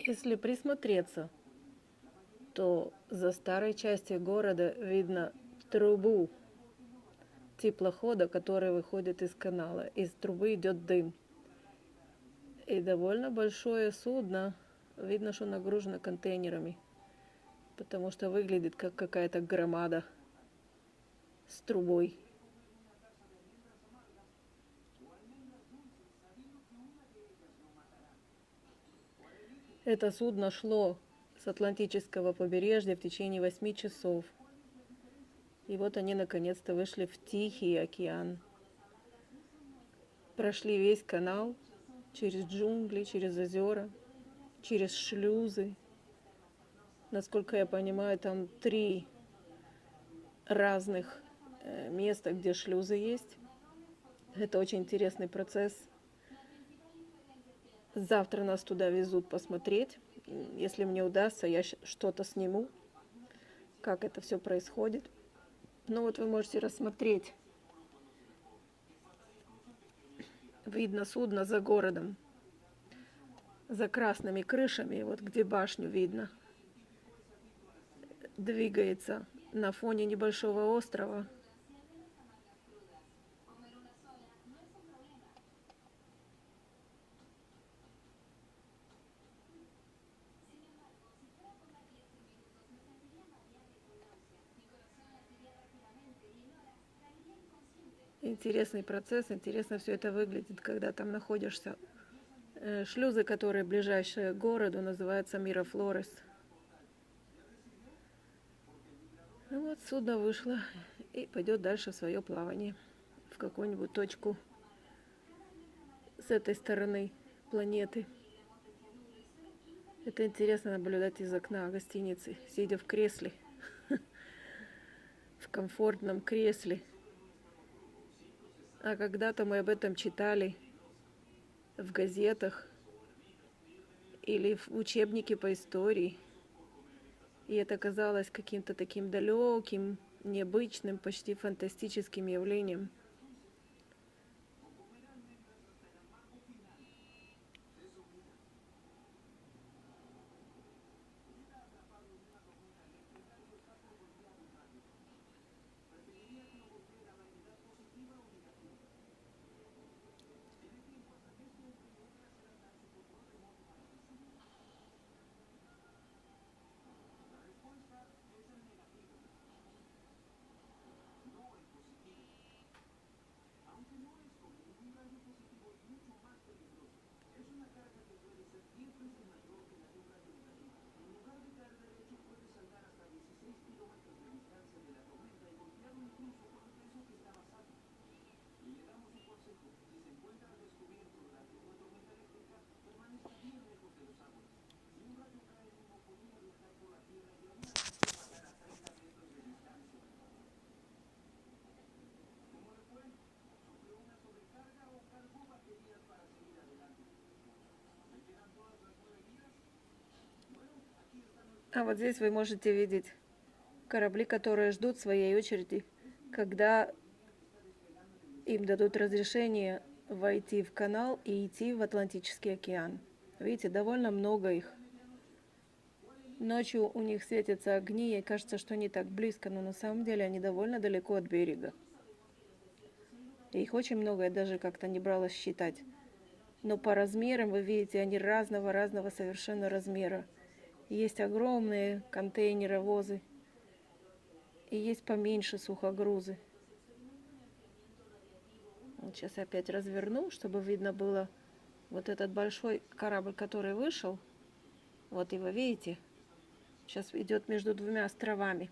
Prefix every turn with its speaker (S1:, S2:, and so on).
S1: Если присмотреться, то за старой частью города видно трубу теплохода, который выходит из канала. Из трубы идет дым. И довольно большое судно. Видно, что нагружено контейнерами, потому что выглядит как какая-то громада с трубой. Это судно шло с Атлантического побережья в течение 8 часов. И вот они наконец-то вышли в Тихий океан. Прошли весь канал, через джунгли, через озера, через шлюзы. Насколько я понимаю, там 3 разных места, где шлюзы есть. Это очень интересный процесс. Завтра нас туда везут посмотреть. Если мне удастся, я что-то сниму, как это все происходит. Ну вот вы можете рассмотреть. Видно судно за городом, за красными крышами, вот где башню видно. Двигается на фоне небольшого острова. Интересный процесс, интересно все это выглядит, когда там находишься. Шлюзы, которые ближайшие к городу, называются Мирафлорес. Ну вот судно вышло и пойдет дальше в свое плавание в какую-нибудь точку с этой стороны планеты. Это интересно наблюдать из окна гостиницы, сидя в кресле, в комфортном кресле. А когда-то мы об этом читали в газетах или в учебнике по истории. И это казалось каким-то таким далеким, необычным, почти фантастическим явлением. А вот здесь вы можете видеть корабли, которые ждут своей очереди, когда им дадут разрешение войти в канал и идти в Атлантический океан. Видите, довольно много их. Ночью у них светятся огни, и кажется, что они так близко, но на самом деле они довольно далеко от берега. И их очень много, я даже как-то не бралась считать. Но по размерам, вы видите, они разного совершенно размера. Есть огромные контейнеровозы, и есть поменьше сухогрузы. Вот сейчас я опять разверну, чтобы видно было вот этот большой корабль, который вышел. Вот его видите? Сейчас идет между 2 островами.